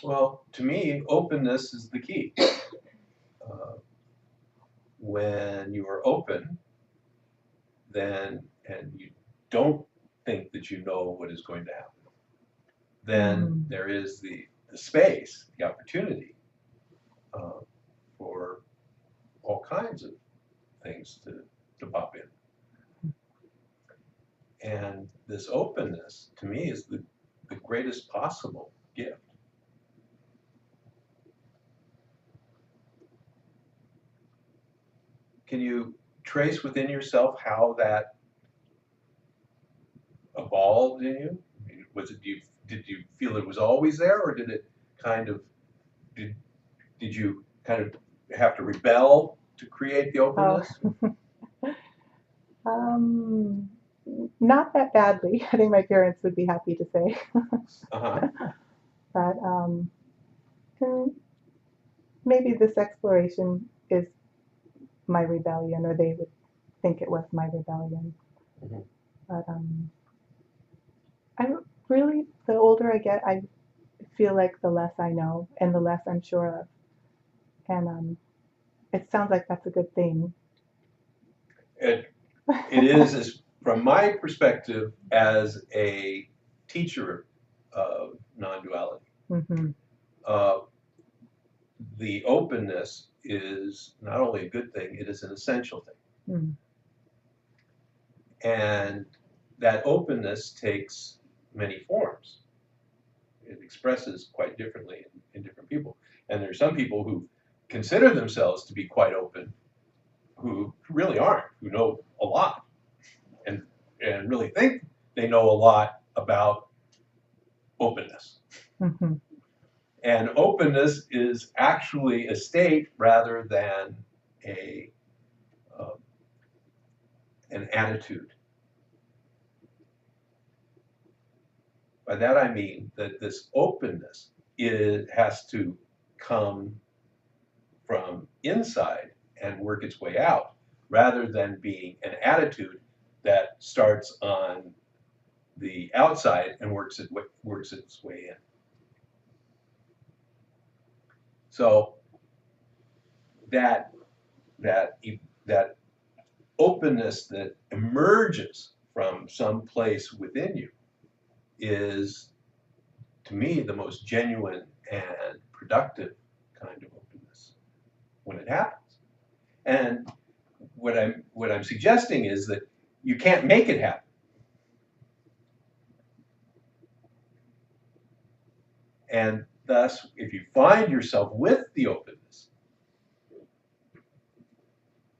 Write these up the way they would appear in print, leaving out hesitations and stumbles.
Well, to me, openness is the key. Uh, when you are open, then, and you don't think that you know what is going to happen, then Mm. there is the space, the opportunity uh, for all kinds of things to pop in. And this openness, to me, is the greatest possible gift. Can you trace within yourself how that evolved in you? I mean, did you feel it was always there, or did it kind of did did you kind of have to rebel to create the Oh, openness? um, not that badly. I think my parents would be happy to say. Uh-huh. But hmm, maybe this exploration is my rebellion, or they would think it was my rebellion. Mhm. But I really, the older I get, I feel like the less I know and the less I'm sure of. And it sounds like that's a good thing. It it is as from my perspective as a teacher of non-duality. Hmm. Uh, the openness is not only a good thing, it is an essential thing. Mm. And that openness takes many forms. It expresses quite differently in different people. And there are some people who consider themselves to be quite open who really aren't, who know a lot and really think they know a lot about openness. Hmm. And openness is actually a state rather than a uh, an attitude. By that I mean that this openness has to come from inside and work its way out, rather than being an attitude that starts on the outside and works its way in. So that that that openness that emerges from some place within you is, to me, the most genuine and productive kind of openness when it happens. And what I'm suggesting is that you can't make it happen. And thus, if you find yourself with the openness,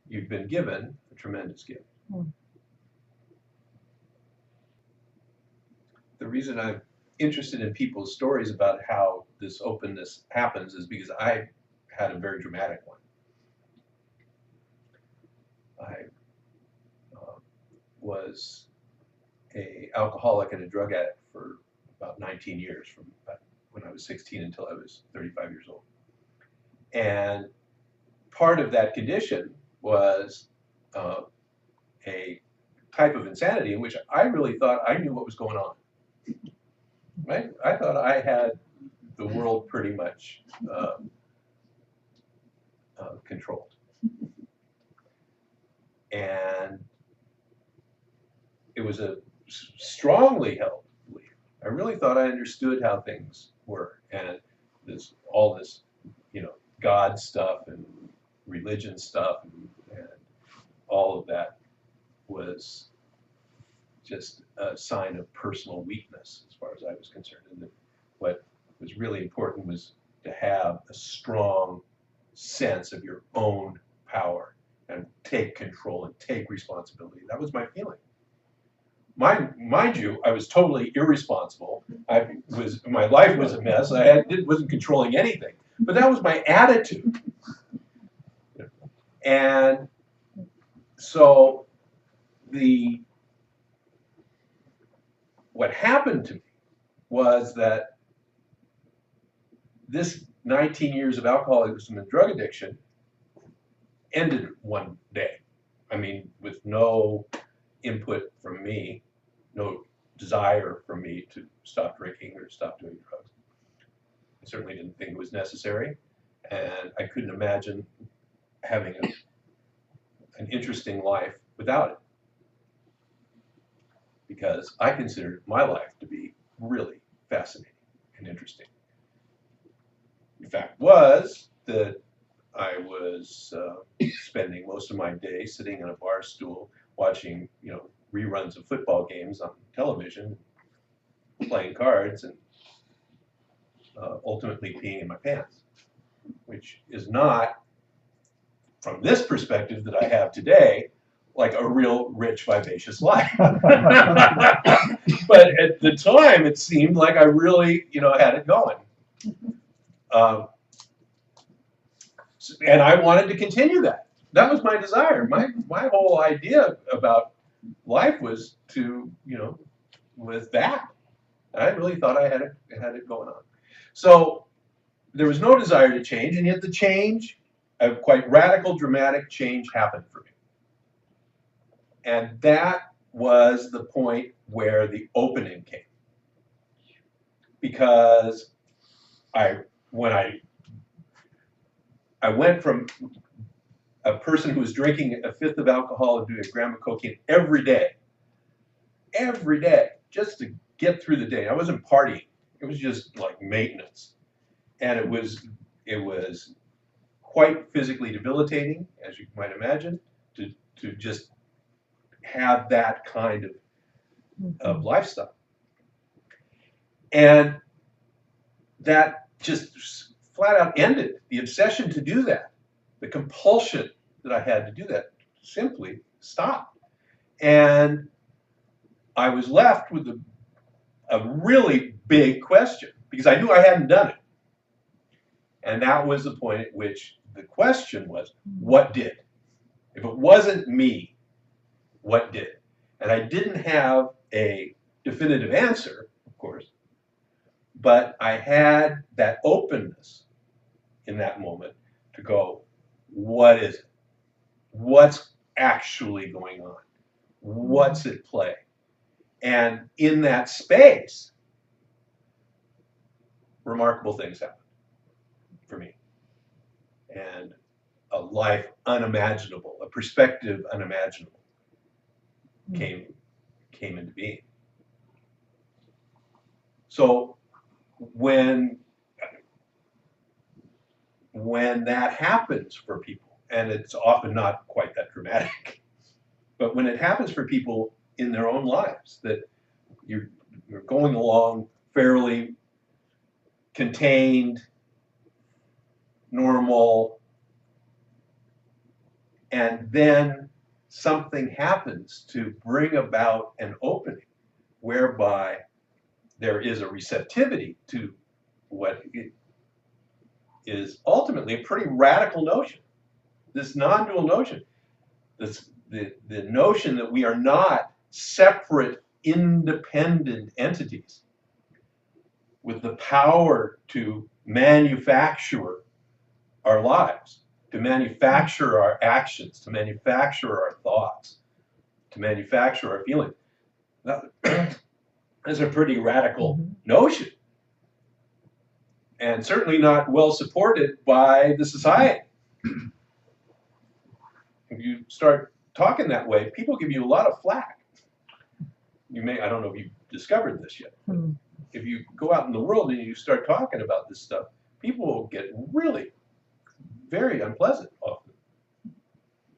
you've been given a tremendous gift. Mm. The reason I'm interested in people's stories about how this openness happens is because I had a very dramatic one. I uh, was a alcoholic and a drug addict for about 19 years, from about when I was 16 until I was 35 years old. And part of that condition was uh, a type of insanity in which I really thought I knew what was going on. Right? I thought I had the world pretty much controlled, and it was a strongly held belief. I really thought I understood how things were, and this all this, God stuff and religion stuff and all of that was just a sign of personal weakness as far as I was concerned. And that what was really important was to have a strong sense of your own power and take control and take responsibility. That was my feeling. Mind you, I was totally irresponsible. My life was a mess. Wasn't controlling anything, but that was my attitude. And so the what happened to me was that this 19 years of alcoholism and drug addiction ended one day. I mean, with no input from me, no desire from me to stop drinking or stop doing drugs. I certainly didn't think it was necessary, and I couldn't imagine having an interesting life without it, because I considered my life to be really fascinating and interesting. The fact was that I was spending most of my day sitting on a bar stool watching, reruns of football games on television, playing cards, and ultimately peeing in my pants, which is not, from this perspective that I have today, like a real rich, vivacious life. But at the time, it seemed like I really, had it going. And I wanted to continue that. That was my desire. My whole idea about life was to, with that. I really thought I had it going on. So there was no desire to change, and yet the change, a quite radical, dramatic change happened for me. And that was the point where the opening came. Because when I went from a person who was drinking a fifth of alcohol and doing a gram of cocaine every day, just to get through the day. I wasn't partying. It was just like maintenance. And it was quite physically debilitating, as you might imagine, to just have that kind of lifestyle. And that just flat out ended. The obsession to do that, the compulsion that I had to do that, simply stopped. And I was left with a really big question, because I knew I hadn't done it. And that was the point at which the question was, what did? If it wasn't me, what did? And I didn't have a definitive answer, of course, but I had that openness in that moment to go, what is it? What's actually going on? What's at play? And in that space, remarkable things happened for me. And a life unimaginable, a perspective unimaginable came into being. So when that happens for people, and it's often not quite that dramatic, but when it happens for people in their own lives, that you're going along fairly contained, normal, and then something happens to bring about an opening whereby there is a receptivity to what is ultimately a pretty radical notion, this non-dual notion, the notion that we are not separate, independent entities with the power to manufacture our lives, to manufacture our actions, to manufacture our thoughts, to manufacture our feelings. That's a pretty radical notion, and certainly not well supported by the society. If you start talking that way, people give you a lot of flack. I don't know if you've discovered this yet. If you go out in the world and you start talking about this stuff, people will get really very unpleasant often,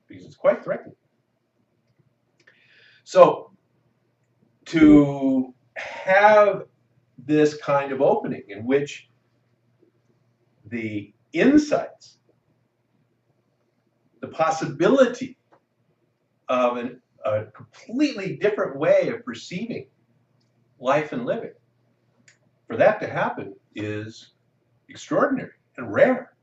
because it's quite threatening. So to have this kind of opening in which the insights, the possibility of a completely different way of perceiving life and living, for that to happen is extraordinary and rare.